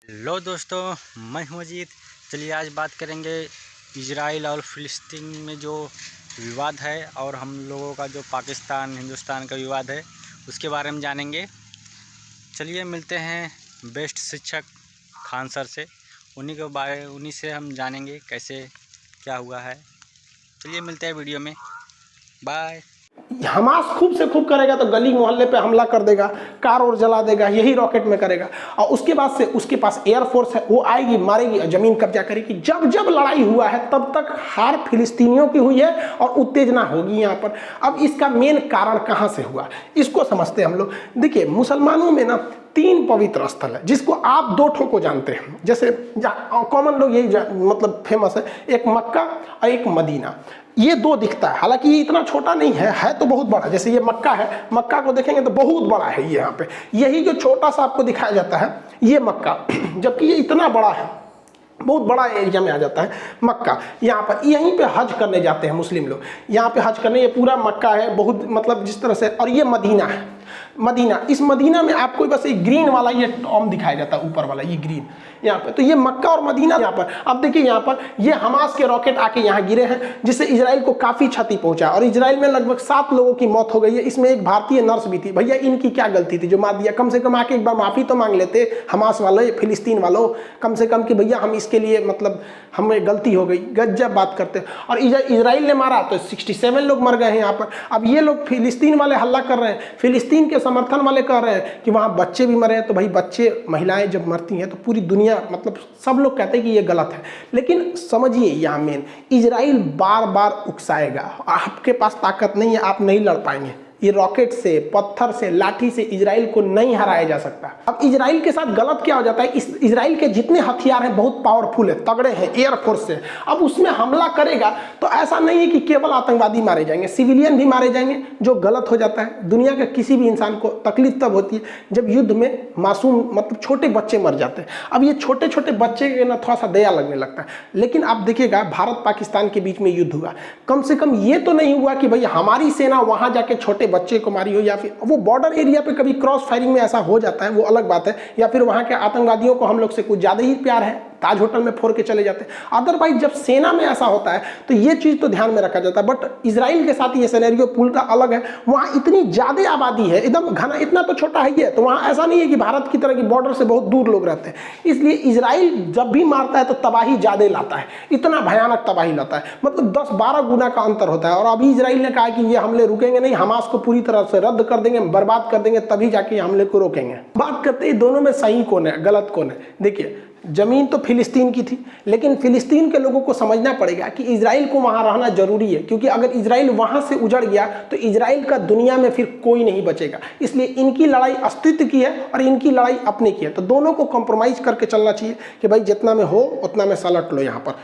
Hello दोस्तों, मैं हूं अजीत। चलिए आज बात करेंगे इजराइल और फ़िलिस्तीन में जो विवाद है और हम लोगों का जो पाकिस्तान हिंदुस्तान का विवाद है उसके बारे में जानेंगे। चलिए मिलते हैं बेस्ट शिक्षक खान सर से, उन्हीं से हम जानेंगे कैसे क्या हुआ है। चलिए मिलते हैं वीडियो में, बाय। हमास खूब से खूब करेगा तो गली मोहल्ले पे हमला कर देगा, कार और जला देगा, यही रॉकेट में करेगा। और उसके बाद से उसके पास एयरफोर्स है, वो आएगी, मारेगी और जमीन कब्जा करेगी। जब जब लड़ाई हुआ है तब तक हार फिलिस्तीनियों की हुई है और उत्तेजना होगी यहाँ पर। अब इसका मेन कारण कहाँ से हुआ इसको समझते हैं हम लोग। देखिए, मुसलमानों में ना 3 पवित्र स्थल है जिसको आप 2 ठो को जानते हैं, जैसे कॉमन लोग यही मतलब फेमस है, एक मक्का और एक मदीना। ये 2 दिखता है, हालांकि ये इतना छोटा नहीं है तो बहुत बड़ा। जैसे ये मक्का है, मक्का को देखेंगे तो बहुत बड़ा है ये यहाँ पे। यही जो छोटा सा आपको दिखाया जाता है ये मक्का, जबकि ये इतना बड़ा है, बहुत बड़ा एरिया में आ जाता है मक्का। यहाँ पर यहीं पे हज करने जाते हैं मुस्लिम लोग, यहाँ पे हज करने। ये पूरा मक्का है, बहुत मतलब जिस तरह से। और ये मदीना है, मदीना। इस मदीना में आपको बस एक ग्रीन वाला ये टॉम दिखाया जाता है, ऊपर वाला ये ग्रीन यहाँ पे। तो ये मक्का और मदीना यहाँ पर। अब देखिए यहाँ पर ये हमास के रॉकेट आके यहाँ गिरे हैं, जिससे इजराइल को काफी क्षति पहुंचा और इजराइल में लगभग 7 लोगों की मौत हो गई है। इसमें एक भारतीय नर्स भी थी। भैया इनकी क्या गलती थी जो मार दिया? कम से कम आके एक बार माफी तो मांग लेते हमास वाले, फिलिस्तीन वालों, कम से कम कि भैया हम इसके लिए मतलब हमें गलती हो गई। गजब बात करते। और इजराइल ने मारा तो 67 लोग मर गए हैं यहाँ पर। अब ये लोग फिलिस्तीन वाले हल्ला कर रहे हैं, फिलिस्तीन के समर्थन वाले कह रहे हैं कि वहाँ बच्चे भी मरे हैं। तो भाई बच्चे, महिलाएं जब मरती हैं तो पूरी दुनिया मतलब सब लोग कहते हैं कि ये गलत है। लेकिन समझिए यहाँ मेन, इजराइल बार बार उकसाएगा, आपके पास ताकत नहीं है, आप नहीं लड़ पाएंगे। ये रॉकेट से, पत्थर से, लाठी से इजराइल को नहीं हराया जा सकता। अब इजराइल के साथ गलत क्या हो जाता है, इस इजराइल के जितने हथियार हैं बहुत पावरफुल है, तगड़े हैं, एयरफोर्स से। अब उसमें हमला करेगा तो ऐसा नहीं है कि केवल आतंकवादी मारे जाएंगे, सिविलियन भी मारे जाएंगे, जो गलत हो जाता है। दुनिया के किसी भी इंसान को तकलीफ तब होती है जब युद्ध में मासूम मतलब छोटे बच्चे मर जाते हैं। अब ये छोटे छोटे बच्चे के ना थोड़ा सा दया लगने लगता है। लेकिन आप देखिएगा, भारत पाकिस्तान के बीच में युद्ध हुआ, कम से कम ये तो नहीं हुआ कि भाई हमारी सेना वहां जाके छोटे बच्चे को मारी हो, या फिर वो बॉर्डर एरिया पे कभी क्रॉस फायरिंग में ऐसा हो जाता है, वो अलग बात है। या फिर वहां के आतंकवादियों को हम लोग से कुछ ज्यादा ही प्यार है, ताज होटल में फोड़ के चले जाते हैं। अदरवाइज जब सेना में ऐसा होता है तो ये चीज तो ध्यान में रखा जाता है। बट इजराइल के साथ ये सिनेरियो पूरा अलग है। वहां इतनी ज्यादा आबादी है, एकदम घना, इतना तो छोटा है ये, तो वहां ऐसा नहीं है कि भारत की तरह की बॉर्डर से बहुत दूर लोग रहते हैं। इसलिए इजराइल जब भी मारता है तो तबाही ज्यादा लाता है, इतना भयानक तबाही लाता है, मतलब 10-12 गुना का अंतर होता है। और अभी इजराइल ने कहा कि ये हमले रुकेंगे नहीं, हमास को पूरी तरह से रद्द कर देंगे, बर्बाद कर देंगे, तभी जाके हमले को रोकेंगे। बात करते हैं दोनों में सही कौन है, गलत कौन है। देखिए, जमीन तो फिलिस्तीन की थी, लेकिन फिलिस्तीन के लोगों को समझना पड़ेगा कि इजराइल को वहां रहना जरूरी है, क्योंकि अगर इजराइल वहां से उजड़ गया तो इजराइल का दुनिया में फिर कोई नहीं बचेगा। इसलिए इनकी लड़ाई अस्तित्व की है और इनकी लड़ाई अपने की है। तो दोनों को कॉम्प्रोमाइज करके चलना चाहिए कि भाई जितना में हो उतना में सलट लो यहाँ पर।